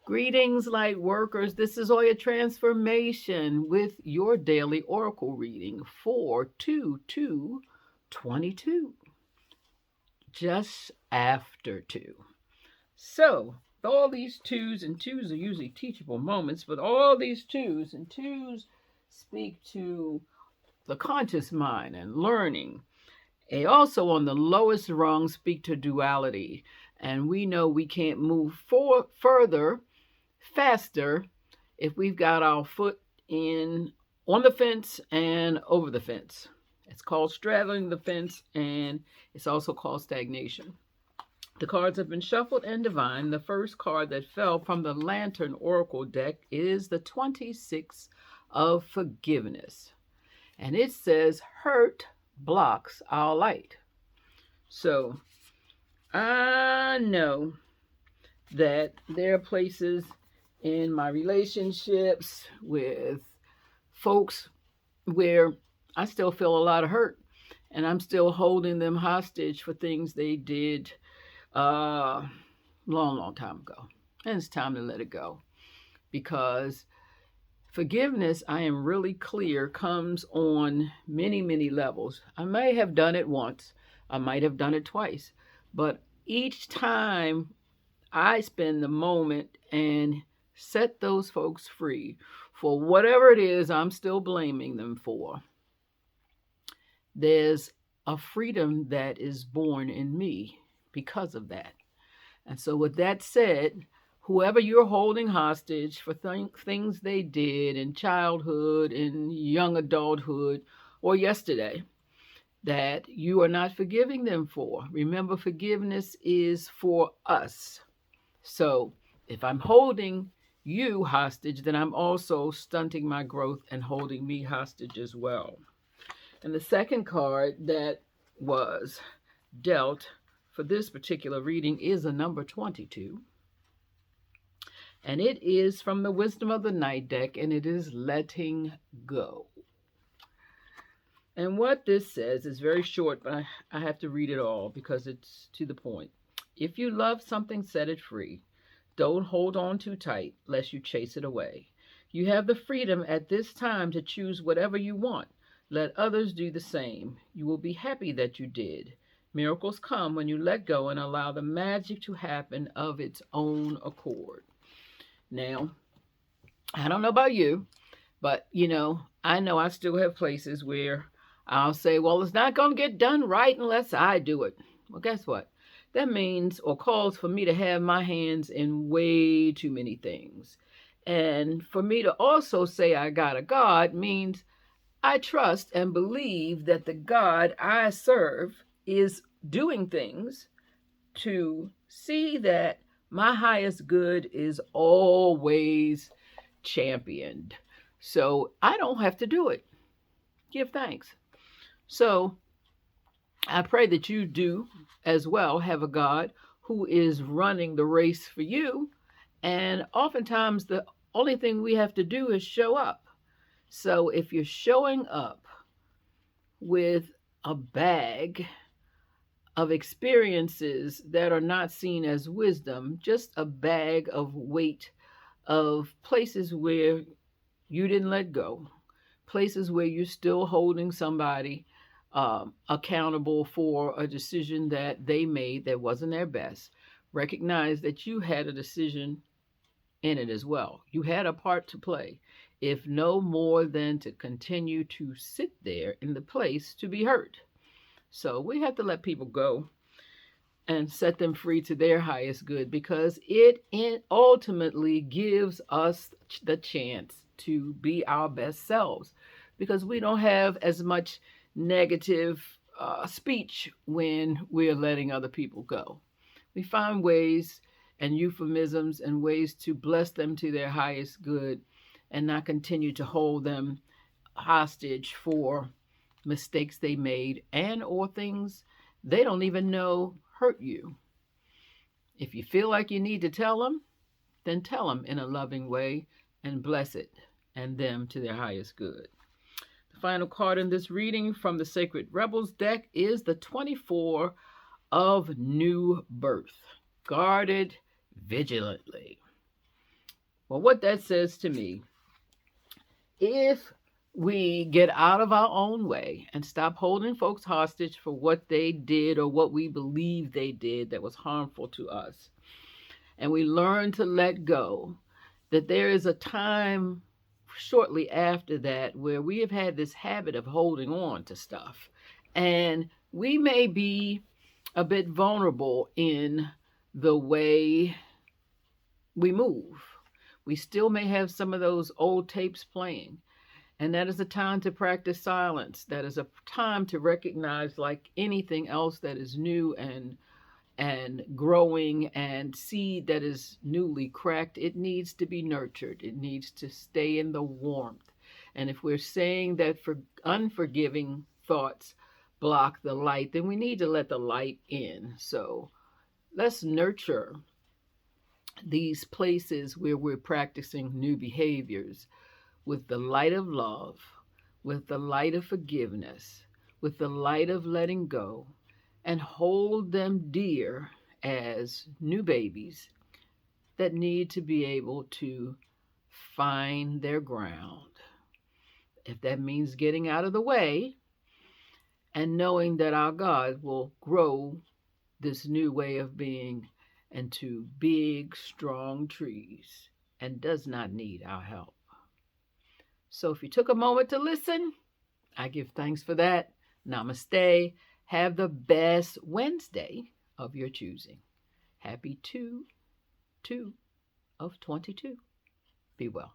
Greetings, light workers. This is Oya Transformation with your daily Oracle reading for 2/2/22, just after 2. So, all these twos and twos are usually teachable moments, but all these twos and twos speak to the conscious mind and learning. They also, on the lowest rung, speak to duality. And we know we can't move further faster if we've got our foot in on the fence and over the fence. It's called straddling the fence, and it's also called stagnation. The cards have been shuffled and divined. The first card that fell from the Lantern Oracle deck is the 26 of Forgiveness. And it says, hurt blocks our light. So I know that there are places in my relationships with folks where I still feel a lot of hurt, and I'm still holding them hostage for things they did long time ago. And it's time to let it go, because forgiveness, I am really clear, comes on many levels. I may have done it once, I might have done it twice, but each time I spend the moment and set those folks free for whatever it is I'm still blaming them for, there's a freedom that is born in me because of that. And so with that said, whoever you're holding hostage for things they did in childhood, in young adulthood, or yesterday, that you are not forgiving them for, remember, forgiveness is for us. So if I'm holding you hostage, then I'm also stunting my growth and holding me hostage as well. And the second card that was dealt for this particular reading is a number 22. And it is from the Wisdom of the Night deck, and it is letting go. And what this says is very short, but I have to read it all because it's to the point. If you love something, set it free. Don't hold on too tight, lest you chase it away. You have the freedom at this time to choose whatever you want. Let others do the same. You will be happy that you did. Miracles come when you let go and allow the magic to happen of its own accord. Now, I don't know about you, but, I know I still have places where I'll say, well, it's not going to get done right unless I do it. Well, guess what? That means or calls for me to have my hands in way too many things. And for me to also say I got a God means I trust and believe that the God I serve is doing things to see that my highest good is always championed. So I don't have to do it. Give thanks. So I pray that you do as well have a God who is running the race for you. And oftentimes the only thing we have to do is show up. So if you're showing up with a bag of experiences that are not seen as wisdom, just a bag of weight of places where you didn't let go, places where you're still holding somebody accountable for a decision that they made that wasn't their best, recognize that you had a decision in it as well. You had a part to play, if no more than to continue to sit there in the place to be hurt. So we have to let people go and set them free to their highest good, because it ultimately gives us the chance to be our best selves, because we don't have as much negative speech when we're letting other people go. We find ways and euphemisms and ways to bless them to their highest good and not continue to hold them hostage for mistakes they made and or things they don't even know hurt you. If you feel like you need to tell them, then tell them in a loving way and bless it and them to their highest good. The final card in this reading from the Sacred Rebels deck is the 24 of New Birth, guarded vigilantly. Well, what that says to me, if we get out of our own way and stop holding folks hostage for what they did or what we believe they did that was harmful to us, and we learn to let go, that there is a time shortly after that where we have had this habit of holding on to stuff. And we may be a bit vulnerable in the way we move. We still may have some of those old tapes playing. And that is a time to practice silence. That is a time to recognize, like anything else that is new and growing, and seed that is newly cracked, it needs to be nurtured. It needs to stay in the warmth. And if we're saying that for unforgiving thoughts block the light, then we need to let the light in. So let's nurture these places where we're practicing new behaviors with the light of love, with the light of forgiveness, with the light of letting go, and hold them dear as new babies that need to be able to find their ground. If that means getting out of the way and knowing that our God will grow this new way of being into big, strong trees and does not need our help. So if you took a moment to listen, I give thanks for that. Namaste. Have the best Wednesday of your choosing. Happy 2/2 of 22. Be well.